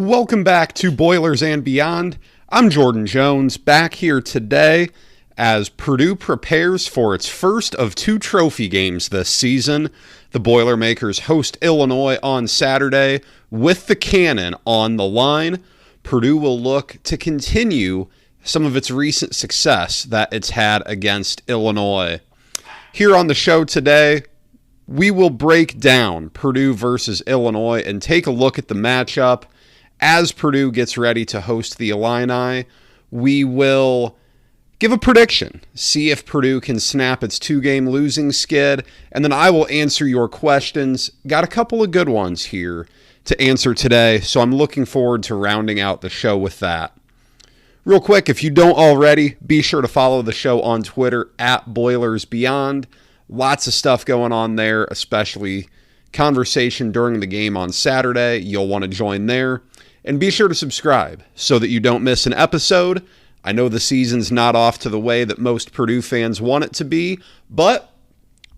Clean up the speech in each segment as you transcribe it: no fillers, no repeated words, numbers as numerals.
Welcome back to Boilers and Beyond. I'm Jordan Jones, back here today as Purdue prepares for its first of two trophy games this season. The Boilermakers host Illinois on Saturday with the cannon on the line. Purdue will look to continue some of its recent success that it's had against Illinois. Here on the show today, we will break down Purdue versus Illinois and take a look at the matchup. As Purdue gets ready to host the Illini, we will give a prediction, see if Purdue can snap its two-game losing skid, and then I will answer your questions. Got a couple of good ones here to answer today, so I'm looking forward to rounding out the show with that. Real quick, if you don't already, be sure to follow the show on Twitter at BoilersBeyond. Lots of stuff going on there, especially conversation during the game on Saturday. You'll want to join there. And be sure to subscribe so that you don't miss an episode. I know the season's not off to the way that most Purdue fans want it to be, but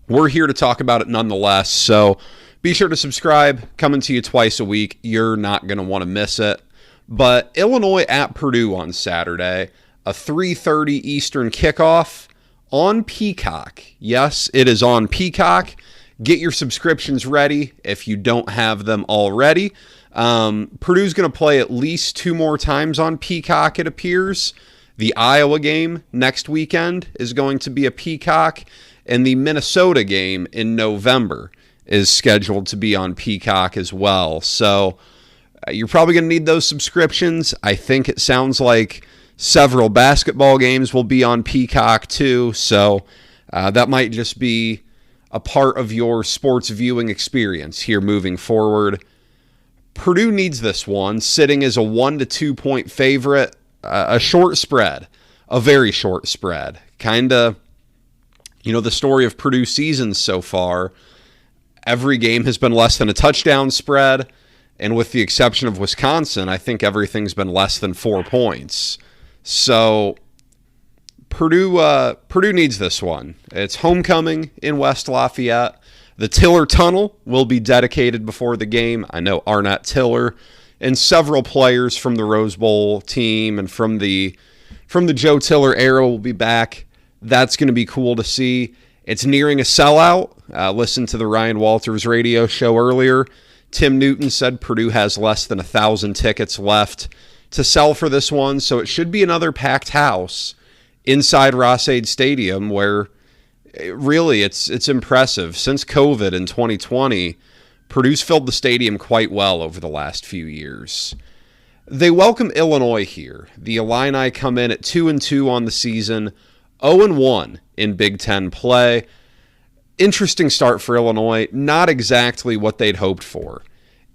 we're here to talk about it nonetheless. So be sure to subscribe. Coming to you twice a week. You're not going to want to miss it. But Illinois at Purdue on Saturday, a 3:30 Eastern kickoff on Peacock. Yes, it is on Peacock. Get your subscriptions ready if you don't have them already. Purdue's going to play at least two more times on Peacock, it appears. The Iowa game next weekend is going to be a Peacock, and the Minnesota game in November is scheduled to be on Peacock as well. So you're probably going to need those subscriptions. I think it sounds like several basketball games will be on Peacock too, so that might just be a part of your sports viewing experience here moving forward. Purdue needs this one, sitting as a 1 to 2 point favorite, a short spread, a very short spread. Kind of, the story of Purdue seasons so far, every game has been less than a touchdown spread, and with the exception of Wisconsin, I think everything's been less than 4 points. So Purdue needs this one. It's homecoming in West Lafayette. The Tiller Tunnel will be dedicated before the game. I know Arnett Tiller and several players from the Rose Bowl team and from the Joe Tiller era will be back. That's going to be cool to see. It's nearing a sellout. Listen to the Ryan Walters radio show earlier. Tim Newton said Purdue has less than 1,000 tickets left to sell for this one, so it should be another packed house inside Ross-Ade Stadium, where really it's impressive. Since COVID in 2020, Purdue's filled the stadium quite well over the last few years. They welcome Illinois here. The Illini come in at 2-2 on the season, 0-1 in Big Ten play. Interesting start for Illinois, not exactly what they'd hoped for.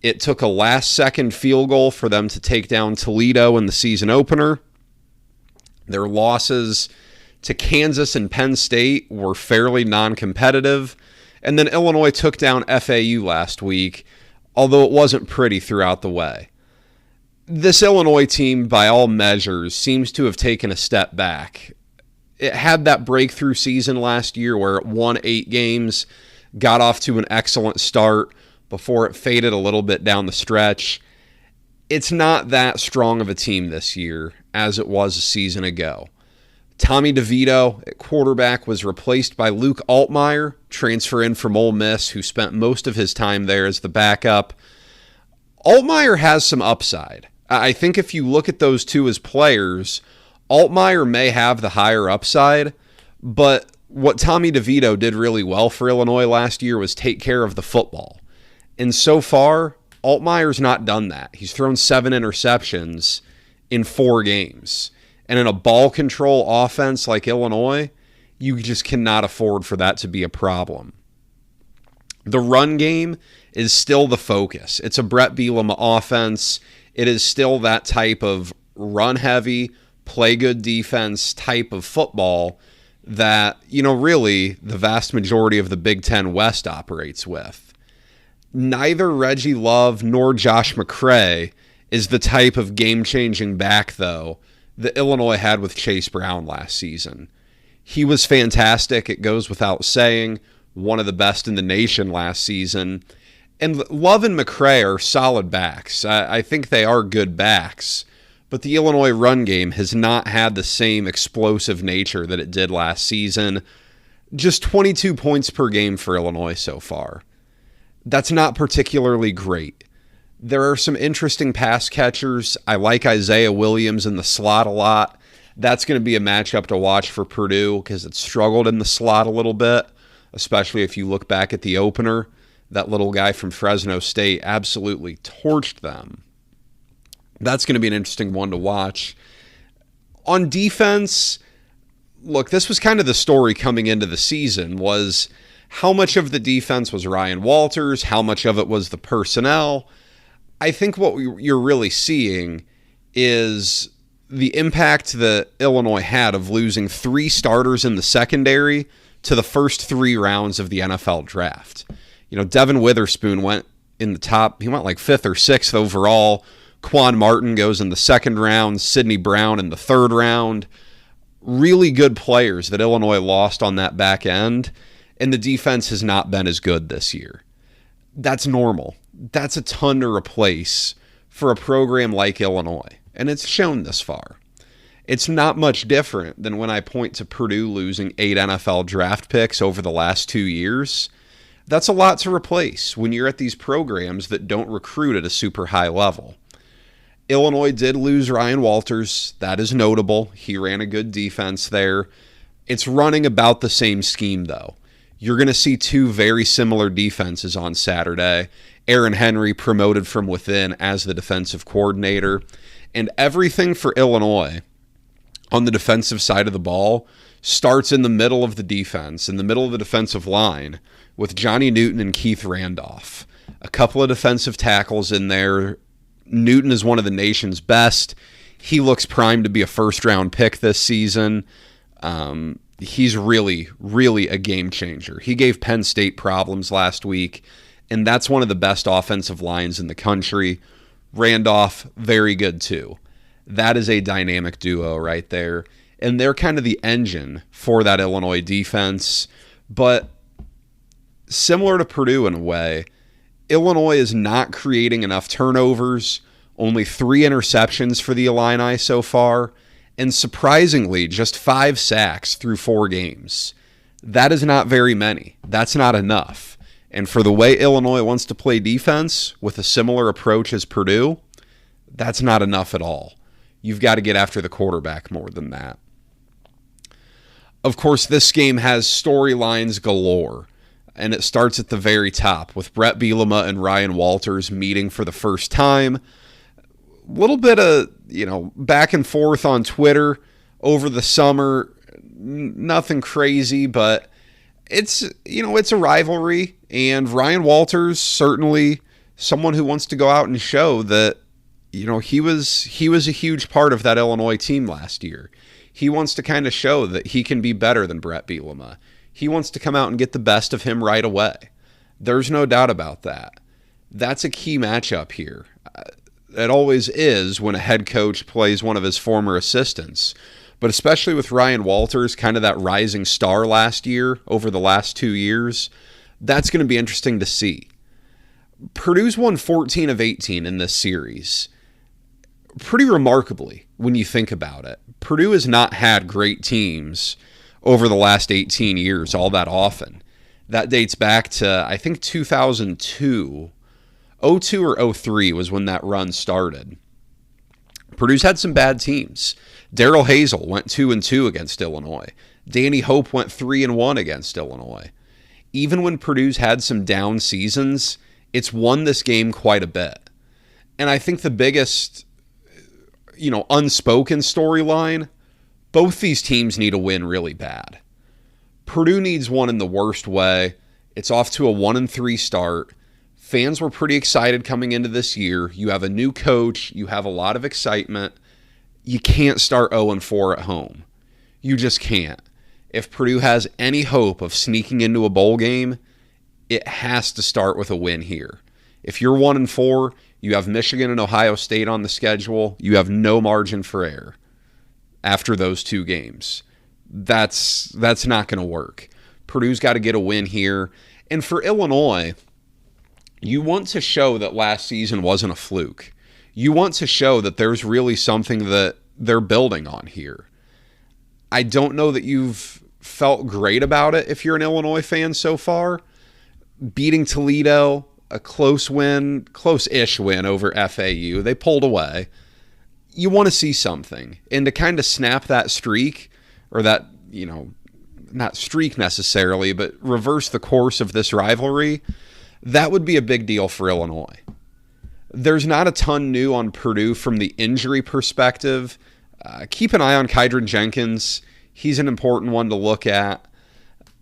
It took a last-second field goal for them to take down Toledo in the season opener. Their losses to Kansas and Penn State were fairly non-competitive, and then Illinois took down FAU last week, although it wasn't pretty throughout the way. This Illinois team, by all measures, seems to have taken a step back. It had that breakthrough season last year where it won 8 games, got off to an excellent start before it faded a little bit down the stretch. It's not that strong of a team this year as it was a season ago. Tommy DeVito at quarterback was replaced by Luke Altmaier, transfer in from Ole Miss, who spent most of his time there as the backup. Altmaier has some upside. I think if you look at those two as players, Altmaier may have the higher upside, but what Tommy DeVito did really well for Illinois last year was take care of the football. And so far, Altmaier's not done that. He's thrown 7 interceptions in 4 games. And in a ball control offense like Illinois, you just cannot afford for that to be a problem. The run game is still the focus. It's a Brett Bielema offense. It is still that type of run-heavy, play-good defense type of football that, really the vast majority of the Big Ten West operates with. Neither Reggie Love nor Josh McCray is the type of game-changing back, though, that Illinois had with Chase Brown last season. He was fantastic, it goes without saying, one of the best in the nation last season. And Love and McCray are solid backs. I think they are good backs. But the Illinois run game has not had the same explosive nature that it did last season. Just 22 points per game for Illinois so far. That's not particularly great. There are some interesting pass catchers. I like Isaiah Williams in the slot a lot. That's going to be a matchup to watch for Purdue because it struggled in the slot a little bit, especially if you look back at the opener. That little guy from Fresno State absolutely torched them. That's going to be an interesting one to watch. On defense, look, this was kind of the story coming into the season, was how much of the defense was Ryan Walters, how much of it was the personnel. I think what you're really seeing is the impact that Illinois had of losing 3 starters in the secondary to the first 3 rounds of the NFL draft. Devin Witherspoon went in the top, he went like 5th or 6th overall. Quan Martin goes in the 2nd round, Sidney Brown in the 3rd round. Really good players that Illinois lost on that back end, and the defense has not been as good this year. That's normal. That's a ton to replace for a program like Illinois, and it's shown this far. It's not much different than when I point to Purdue losing 8 NFL draft picks over the last 2 years. That's a lot to replace when you're at these programs that don't recruit at a super high level. Illinois did lose Ryan Walters. That is notable. He ran a good defense there. It's running about the same scheme, though. You're going to see 2 very similar defenses on Saturday. Aaron Henry promoted from within as the defensive coordinator. And everything for Illinois on the defensive side of the ball starts in the middle of the defense, in the middle of the defensive line, with Johnny Newton and Keith Randolph. A couple of defensive tackles in there. Newton is one of the nation's best. He looks primed to be a first-round pick this season. He's really, really a game changer. He gave Penn State problems last week, and that's one of the best offensive lines in the country. Randolph, very good too. That is a dynamic duo right there, and they're kind of the engine for that Illinois defense. But similar to Purdue in a way, Illinois is not creating enough turnovers, only 3 interceptions for the Illini so far, and surprisingly, just 5 sacks through 4 games. That is not very many. That's not enough. And for the way Illinois wants to play defense with a similar approach as Purdue, that's not enough at all. You've got to get after the quarterback more than that. Of course, this game has storylines galore. And it starts at the very top with Brett Bielema and Ryan Walters meeting for the first time. A little bit of, back and forth on Twitter over the summer. Nothing crazy, but it's a rivalry. And Ryan Walters, certainly someone who wants to go out and show that, he was a huge part of that Illinois team last year. He wants to kind of show that he can be better than Brett Bielema. He wants to come out and get the best of him right away. There's no doubt about that. That's a key matchup here. It always is when a head coach plays one of his former assistants. But especially with Ryan Walters, kind of that rising star last year, over the last 2 years, that's going to be interesting to see. Purdue's won 14 of 18 in this series. Pretty remarkably, when you think about it. Purdue has not had great teams over the last 18 years all that often. That dates back to, I think, 2002. 02 or 03 was when that run started. Purdue's had some bad teams. Darrell Hazel went 2-2 against Illinois. Danny Hope went 3-1 against Illinois. Even when Purdue's had some down seasons, it's won this game quite a bit. And I think the biggest, unspoken storyline, both these teams need a win really bad. Purdue needs one in the worst way. It's off to a 1-3 start. Fans were pretty excited coming into this year. You have a new coach. You have a lot of excitement. You can't start 0-4 at home. You just can't. If Purdue has any hope of sneaking into a bowl game, it has to start with a win here. If you're 1-4, you have Michigan and Ohio State on the schedule. You have no margin for error after those 2 games. That's not going to work. Purdue's got to get a win here. And for Illinois, You want to show that last season wasn't a fluke. You want to show that there's really something that they're building on here. I don't know that you've felt great about it if you're an Illinois fan so far. Beating Toledo, a close win, close-ish win over FAU. They pulled away. You want to see something. And to kind of snap that streak, or that, not streak necessarily, but reverse the course of this rivalry, that would be a big deal for Illinois. There's not a ton new on Purdue from the injury perspective. Keep an eye on Kydron Jenkins. He's an important one to look at.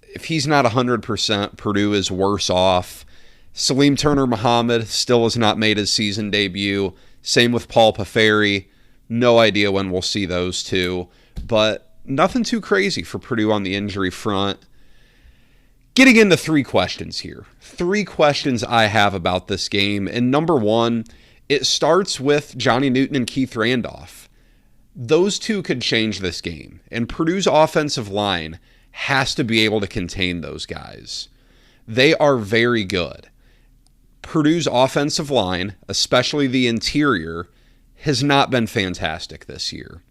If he's not 100%, Purdue is worse off. Salim Turner-Muhammad still has not made his season debut. Same with Paul Paferi. No idea when we'll see those two. But nothing too crazy for Purdue on the injury front. Getting into 3 questions here. 3 questions I have about this game. And number one, it starts with Johnny Newton and Keith Randolph. Those two could change this game. And Purdue's offensive line has to be able to contain those guys. They are very good. Purdue's offensive line, especially the interior, has not been fantastic this year.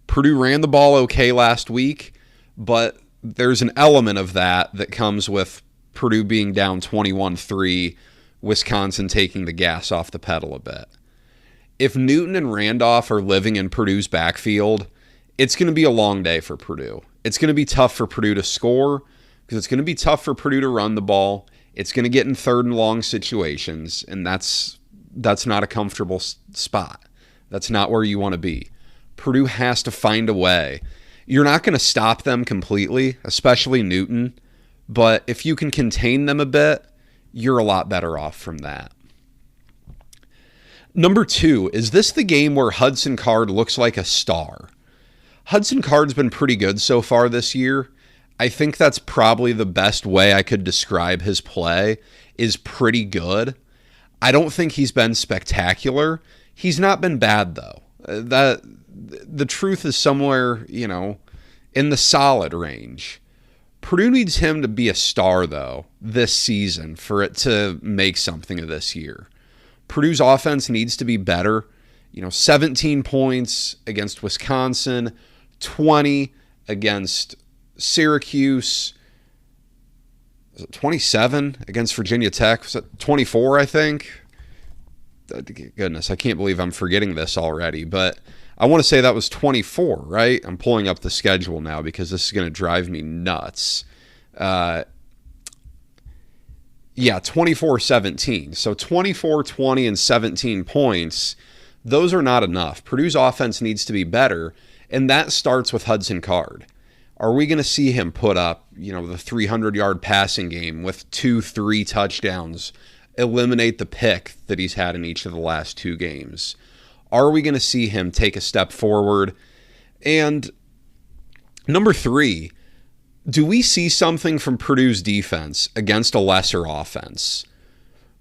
Purdue ran the ball okay last week, but there's an element of that comes with Purdue being down 21-3, Wisconsin taking the gas off the pedal a bit. If Newton and Randolph are living in Purdue's backfield, it's going to be a long day for Purdue. It's going to be tough for Purdue to score because it's going to be tough for Purdue to run the ball. It's going to get in 3rd and long situations, and that's not a comfortable spot. That's not where you want to be. Purdue has to find a way. You're not going to stop them completely, especially Newton, but if you can contain them a bit, you're a lot better off from that. Number 2, is this the game where Hudson Card looks like a star? Hudson Card's been pretty good so far this year. I think that's probably the best way I could describe his play, is pretty good. I don't think he's been spectacular. He's not been bad, though. The truth is somewhere, in the solid range. Purdue needs him to be a star, though, this season for it to make something of this year. Purdue's offense needs to be better. 17 points against Wisconsin, 20 against Syracuse, 27 against Virginia Tech, was it 24, I think? Goodness, I can't believe I'm forgetting this already, but I want to say that was 24, right? I'm pulling up the schedule now because this is going to drive me nuts. 24-17. So 24, 20, and 17 points, those are not enough. Purdue's offense needs to be better, and that starts with Hudson Card. Are we going to see him put up, the 300-yard passing game with 2-3 touchdowns, eliminate the pick that he's had in each of the last 2 games? Are we going to see him take a step forward? And number 3, do we see something from Purdue's defense against a lesser offense?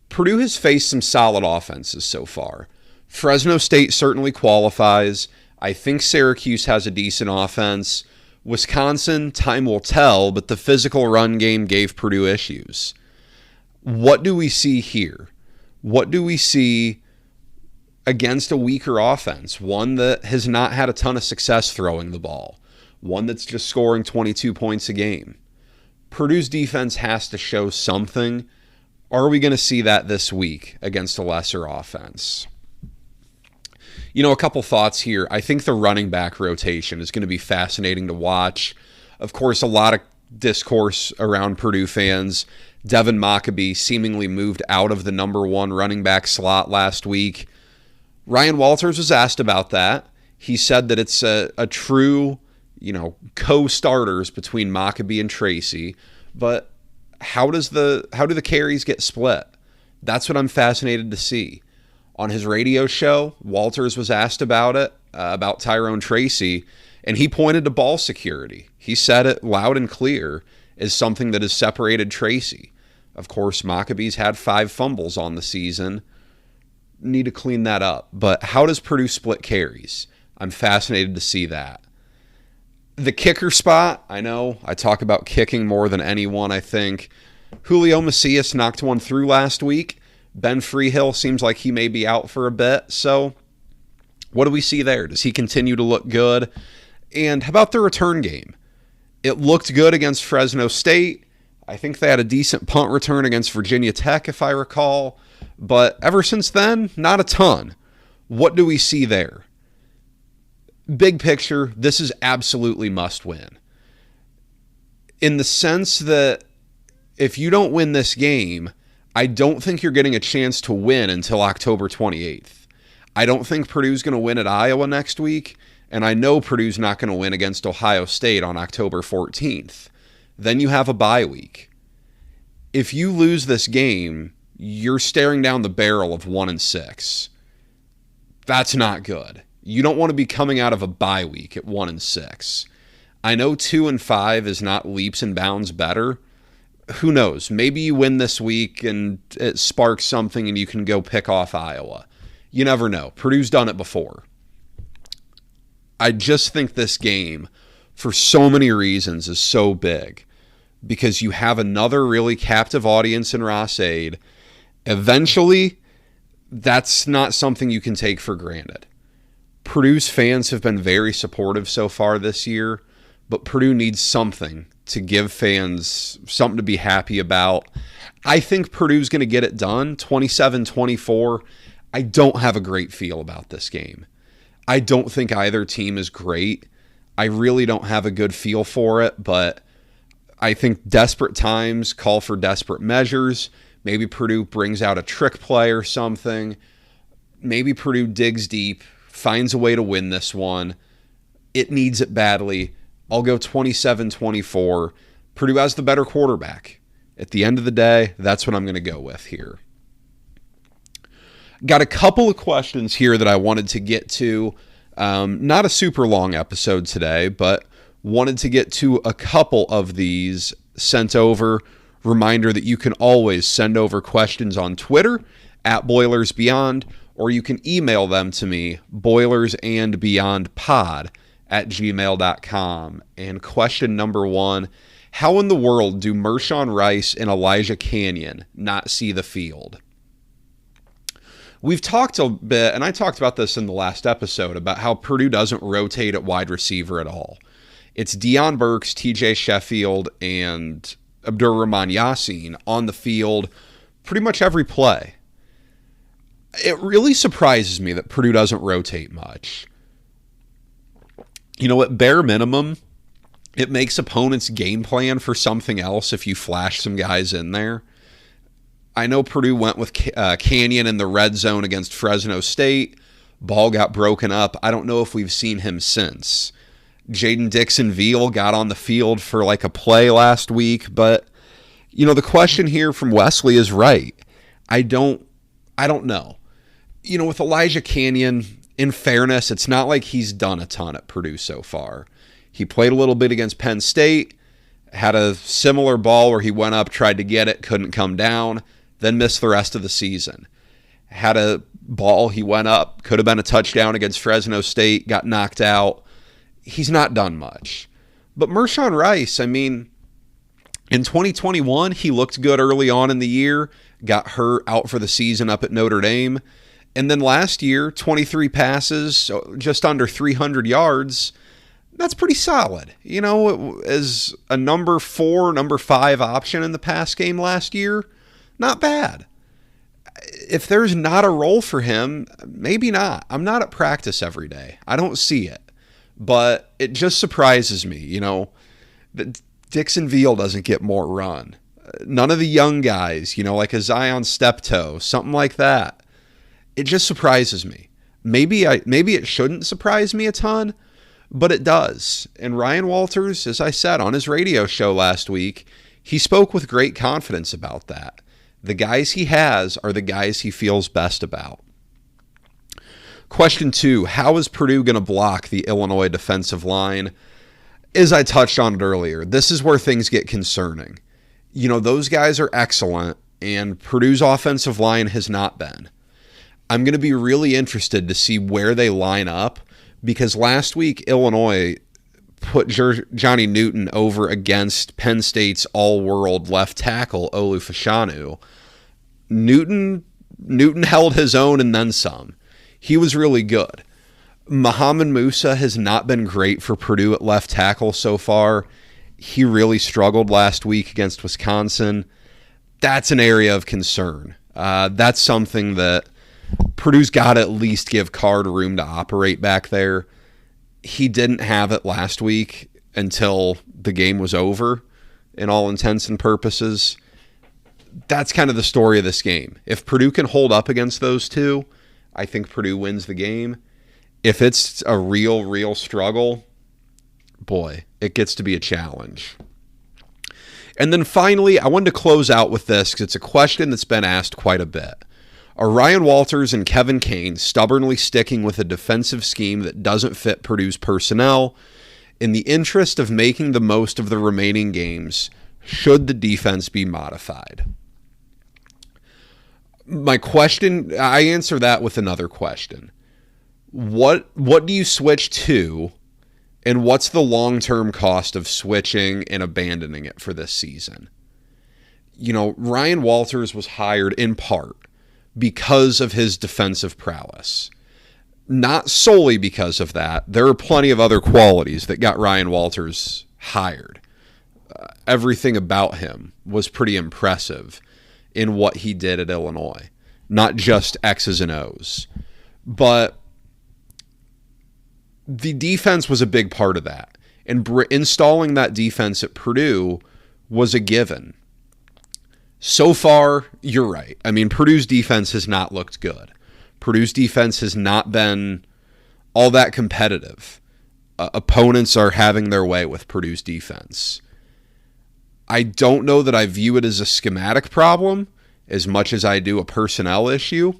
Purdue has faced some solid offenses so far. Fresno State certainly qualifies. I think Syracuse has a decent offense. Wisconsin, time will tell, but the physical run game gave Purdue issues. What do we see here? What do we see against a weaker offense? One that has not had a ton of success throwing the ball. One that's just scoring 22 points a game. Purdue's defense has to show something. Are we going to see that this week against a lesser offense? A couple thoughts here. I think the running back rotation is going to be fascinating to watch. Of course, a lot of discourse around Purdue fans. Devin Mockabee seemingly moved out of the number 1 running back slot last week. Ryan Walters was asked about that. He said that it's a true, co-starters between Mockabee and Tracy. But how do the carries get split? That's what I'm fascinated to see. On his radio show, Walters was asked about it, about Tyrone Tracy, and he pointed to ball security. He said it loud and clear as something that has separated Tracy. Of course, Maccabee's had 5 fumbles on the season. Need to clean that up. But how does Purdue split carries? I'm fascinated to see that. The kicker spot, I know I talk about kicking more than anyone, I think. Julio Macias knocked one through last week. Ben Freehill seems like he may be out for a bit. So what do we see there? Does he continue to look good? And how about the return game? It looked good against Fresno State. I think they had a decent punt return against Virginia Tech, if I recall. But ever since then, not a ton. What do we see there? Big picture, this is absolutely must win. In the sense that if you don't win this game, I don't think you're getting a chance to win until October 28th. I don't think Purdue's going to win at Iowa next week, and I know Purdue's not going to win against Ohio State on October 14th. Then you have a bye week. If you lose this game, you're staring down the barrel of 1-6. That's not good. You don't want to be coming out of a bye week at 1-6. I know 2-5 is not leaps and bounds better. Who knows? Maybe you win this week and it sparks something and you can go pick off Iowa. You never know. Purdue's done it before. I just think this game, for so many reasons, is so big because you have another really captive audience in Ross-Ade. Eventually, that's not something you can take for granted. Purdue's fans have been very supportive so far this year, but Purdue needs something to give fans something to be happy about. I think Purdue's going to get it done, 27-24. I don't have a great feel about this game. I don't think either team is great. I really don't have a good feel for it, but I think desperate times call for desperate measures. Maybe Purdue brings out a trick play or something. Maybe Purdue digs deep, finds a way to win this one. It needs it badly. I'll go 27-24. Purdue has the better quarterback. At the end of the day, that's what I'm going to go with here. Got a couple of questions here that I wanted to get to. Not a super long episode today, but wanted to get to a couple of these sent over. Reminder that you can always send over questions on Twitter at BoilersBeyond, or you can email them to me, boilersandbeyondpod@gmail.com. And question number one, how in the world do Mershawn Rice and Elijah Canyon not see the field? We've talked a bit, and I talked about this in the last episode, about how Purdue doesn't rotate at wide receiver at all. It's Deion Burks, TJ Sheffield, and Abdur-Rahman Yassin on the field pretty much every play. It really surprises me that Purdue doesn't rotate much. You know, at bare minimum, it makes opponents game plan for something else if you flash some guys in there. I know Purdue went with Canyon in the red zone against Fresno State. Ball got broken up. I don't know if we've seen him since. Jaden Dixon-Veal got on the field for like a play last week, but you know, the question here from Wesley is right. I don't know. You know, with Elijah Canyon, in fairness, it's not like he's done a ton at Purdue so far. He played a little bit against Penn State, had a similar ball where he went up, tried to get it, couldn't come down, then missed the rest of the season. Had a ball, he went up, could have been a touchdown against Fresno State, got knocked out. He's not done much. But Mershawn Rice, I mean, in 2021, he looked good early on in the year, got hurt, out for the season up at Notre Dame. And then last year, 23 passes, just under 300 yards. That's pretty solid. You know, as a number 4, number 5 option in the pass game last year, not bad. If there's not a role for him, maybe not. I'm not at practice every day. I don't see it. But it just surprises me, you know, that Dixon-Veal doesn't get more run. None of the young guys, you know, like a Zion Steptoe, something like that. It just surprises me. Maybe it shouldn't surprise me a ton, but it does. And Ryan Walters, as I said on his radio show last week, he spoke with great confidence about that. The guys he has are the guys he feels best about. Question 2, how is Purdue going to block the Illinois defensive line? As I touched on it earlier, this is where things get concerning. You know, those guys are excellent, and Purdue's offensive line has not been. I'm going to be really interested to see where they line up, because last week Illinois put Johnny Newton over against Penn State's all-world left tackle, Olu Fashanu. Newton held his own and then some. He was really good. Muhammad Musa has not been great for Purdue at left tackle so far. He really struggled last week against Wisconsin. That's an area of concern. That's something that Purdue's got to at least give Card room to operate back there. He didn't have it last week until the game was over, in all intents and purposes. That's kind of the story of this game. If Purdue can hold up against those two, I think Purdue wins the game. If it's a real struggle, boy, it gets to be a challenge. And then finally, I wanted to close out with this because it's a question that's been asked quite a bit. Are Ryan Walters and Kevin Kane stubbornly sticking with a defensive scheme that doesn't fit Purdue's personnel? In the interest of making the most of the remaining games, should the defense be modified? My question, I answer that with another question. What do you switch to, and what's the long-term cost of switching and abandoning it for this season? Ryan Walters was hired in part because of his defensive prowess. Not solely because of that. There are plenty of other qualities that got Ryan Walters hired. Everything about him was pretty impressive in what he did at Illinois. Not just X's and O's. But the defense was a big part of that. And installing that defense at Purdue was a given. So far, you're right. I mean, Purdue's defense has not looked good. Purdue's defense has not been all that competitive. Opponents are having their way with Purdue's defense. I don't know that I view it as a schematic problem as much as I do a personnel issue.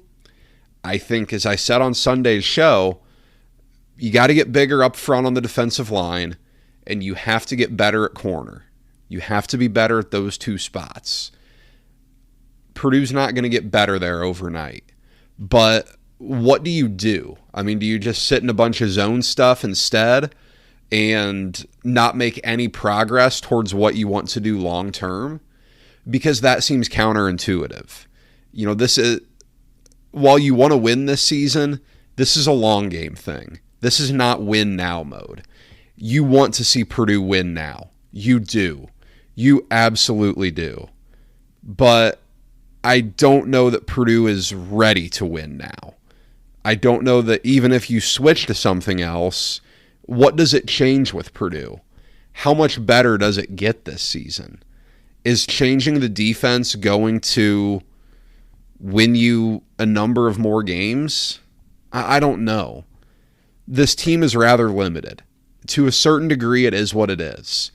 I think, as I said on Sunday's show, you got to get bigger up front on the defensive line, and you have to get better at corner. You have to be better at those two spots. Purdue's not going to get better there overnight. But what do you do? I mean, do you just sit in a bunch of zone stuff instead and not make any progress towards what you want to do long term? Because that seems counterintuitive. This is, while you want to win this season, this is a long game thing. This is not win now mode. You want to see Purdue win now. You do. You absolutely do. But I don't know that Purdue is ready to win now. I don't know that even if you switch to something else, what does it change with Purdue? How much better does it get this season? Is changing the defense going to win you a number of more games? I don't know. This team is rather limited. To a certain degree, it is what it is.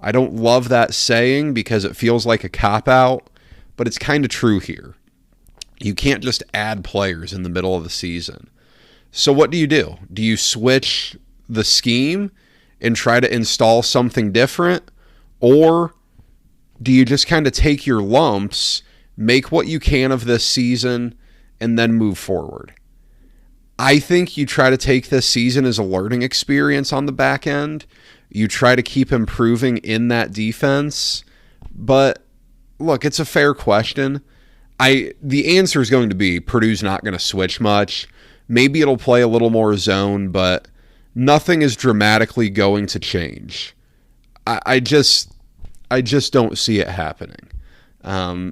I don't love that saying because it feels like a cop-out, but it's kind of true here. You can't just add players in the middle of the season. So what do? Do you switch the scheme and try to install something different? Or do you just kind of take your lumps, make what you can of this season, and then move forward? I think you try to take this season as a learning experience on the back end. You try to keep improving in that defense. But look, it's a fair question. The answer is going to be Purdue's not going to switch much. Maybe it'll play a little more zone, but nothing is dramatically going to change. I just don't see it happening.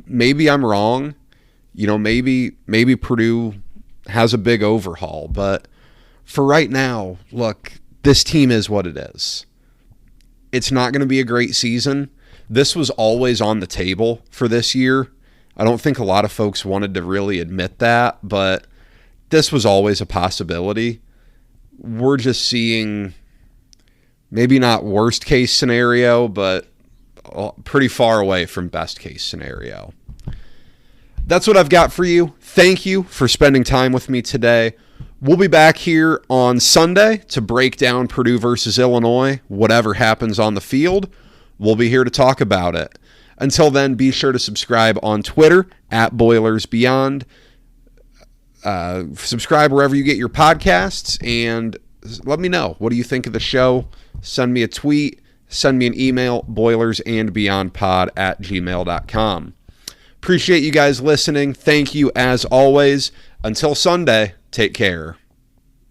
Maybe I'm wrong. Maybe Purdue has a big overhaul, but for right now, look, this team is what it is. It's not going to be a great season. This was always on the table for this year. I don't think a lot of folks wanted to really admit that, but this was always a possibility. We're just seeing maybe not worst case scenario, but pretty far away from best case scenario. That's what I've got for you. Thank you for spending time with me today. We'll be back here on Sunday to break down Purdue versus Illinois. Whatever happens on the field, we'll be here to talk about it. Until then, be sure to subscribe on Twitter @BoilersBeyond. Subscribe wherever you get your podcasts, and let me know. What do you think of the show? send me a tweet, send me an email, boilersandbeyondpod@gmail.com. Appreciate you guys listening. Thank you as always. Until Sunday, take care.